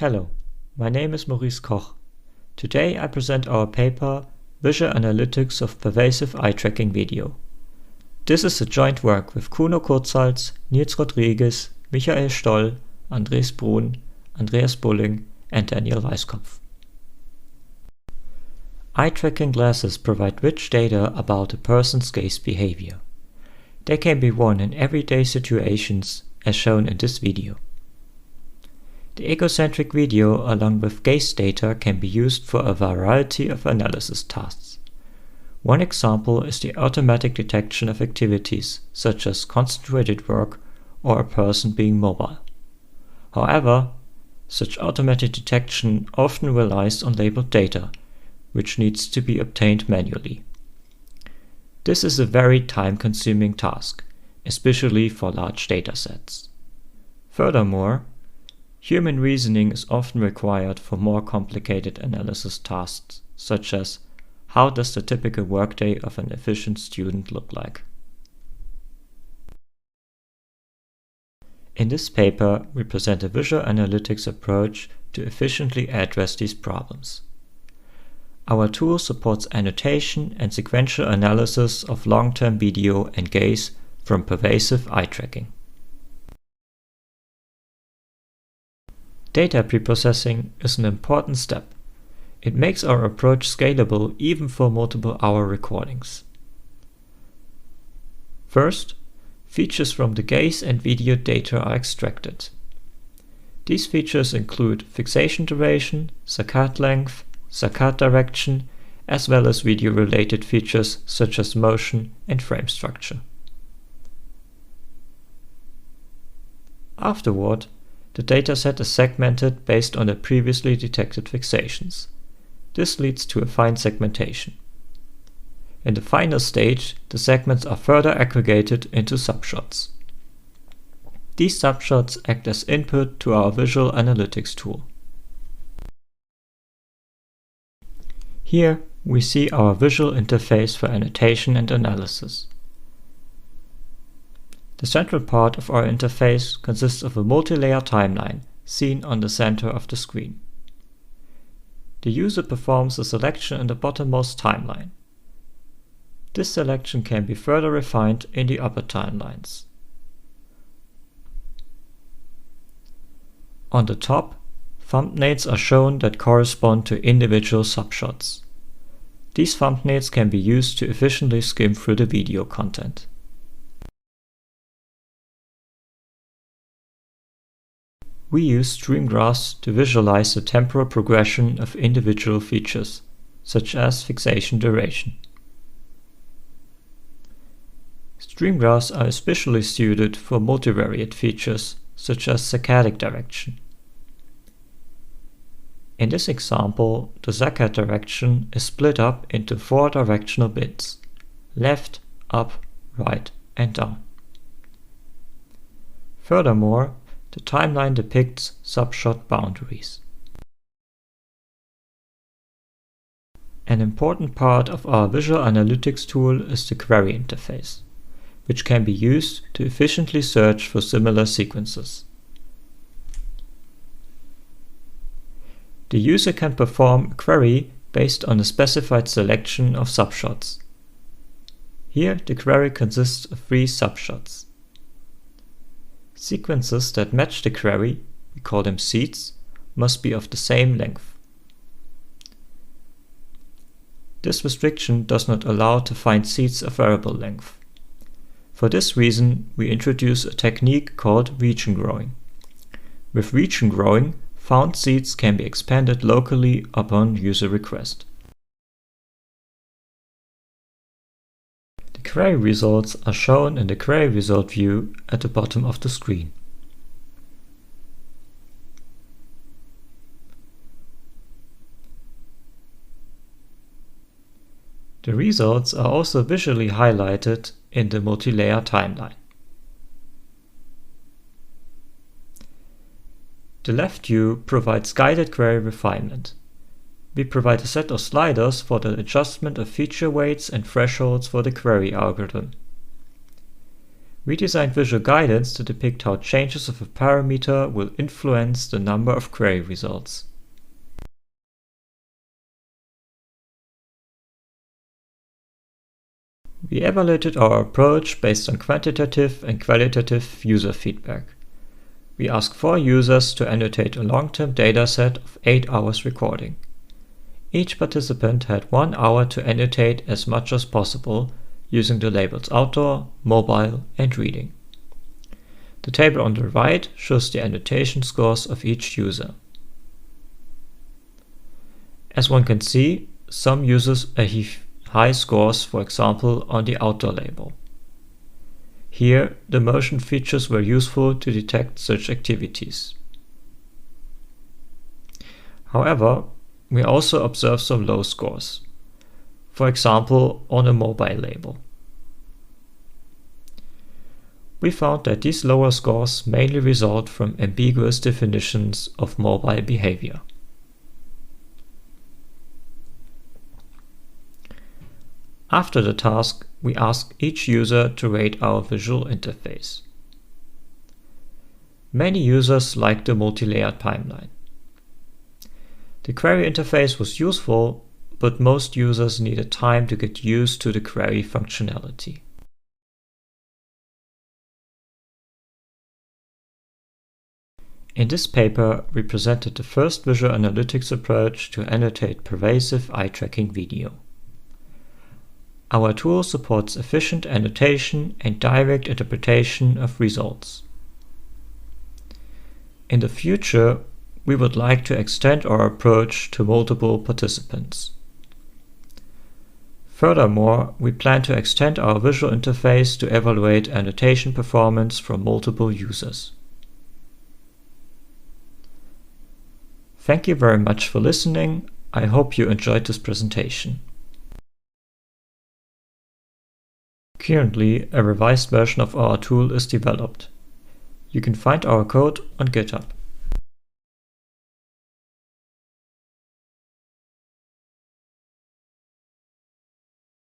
Hello, my name is Maurice Koch. Today I present our paper Visual Analytics of Pervasive Eye Tracking Video. This is a joint work with Kuno Kurzhals, Nils Rodrigues, Stoll, Andrés Bruhn, Andreas and Daniel Weiskopf. Eye tracking glasses provide rich data about a person's gaze behavior. They can be worn in everyday situations as shown in this video. The egocentric video along with gaze data can be used for a variety of analysis tasks. One example is the automatic detection of activities such as concentrated work or a person being mobile. However, such automatic detection often relies on labeled data, which needs to be obtained manually. This is a very time-consuming task, especially for large datasets. Furthermore, human reasoning is often required for more complicated analysis tasks, such as how does the typical workday of an efficient student look like? In this paper, we present a visual analytics approach to efficiently address these problems. Our tool supports annotation and sequential analysis of long-term video and gaze from pervasive eye tracking. Data preprocessing is an important step. It makes our approach scalable even for multiple-hour recordings. First, features from the gaze and video data are extracted. These features include fixation duration, saccade length, saccade direction, as well as video-related features such as motion and frame structure. Afterward, the dataset is segmented based on the previously detected fixations. This leads to a fine segmentation. In the final stage, the segments are further aggregated into subshots. These subshots act as input to our visual analytics tool. Here we see our visual interface for annotation and analysis. The central part of our interface consists of a multi-layer timeline seen on the center of the screen. The user performs a selection in the bottommost timeline. This selection can be further refined in the upper timelines. On the top, thumbnails are shown that correspond to individual subshots. These thumbnails can be used to efficiently skim through the video content. We use stream graphs to visualize the temporal progression of individual features, such as fixation duration. Stream graphs are especially suited for multivariate features, such as saccadic direction. In this example, the saccade direction is split up into 4 directional bits: left, up, right, and down. Furthermore, the timeline depicts subshot boundaries. An important part of our visual analytics tool is the query interface, which can be used to efficiently search for similar sequences. The user can perform a query based on a specified selection of subshots. Here, the query consists of 3 subshots. Sequences that match the query, we call them seeds, must be of the same length. This restriction does not allow to find seeds of variable length. For this reason, we introduce a technique called region growing. With region growing, found seeds can be expanded locally upon user request. The query results are shown in the query result view at the bottom of the screen. The results are also visually highlighted in the multi-layer timeline. The left view provides guided query refinement. We provide a set of sliders for the adjustment of feature weights and thresholds for the query algorithm. We designed visual guidance to depict how changes of a parameter will influence the number of query results. We evaluated our approach based on quantitative and qualitative user feedback. We asked 4 users to annotate a long-term dataset of 8 hours recording. Each participant had 1 hour to annotate as much as possible using the labels outdoor, mobile, and reading. The table on the right shows the annotation scores of each user. As one can see, some users achieve high scores, for example, on the outdoor label. Here, the motion features were useful to detect such activities. However, we also observed some low scores, for example, on a mobile label. We found that these lower scores mainly result from ambiguous definitions of mobile behavior. After the task, we asked each user to rate our visual interface. Many users liked the multi-layered timeline. The query interface was useful, but most users needed time to get used to the query functionality. In this paper, we presented the first visual analytics approach to annotate pervasive eye-tracking video. Our tool supports efficient annotation and direct interpretation of results. In the future, we would like to extend our approach to multiple participants. Furthermore, we plan to extend our visual interface to evaluate annotation performance from multiple users. Thank you very much for listening. I hope you enjoyed this presentation. Currently, a revised version of our tool is developed. You can find our code on GitHub.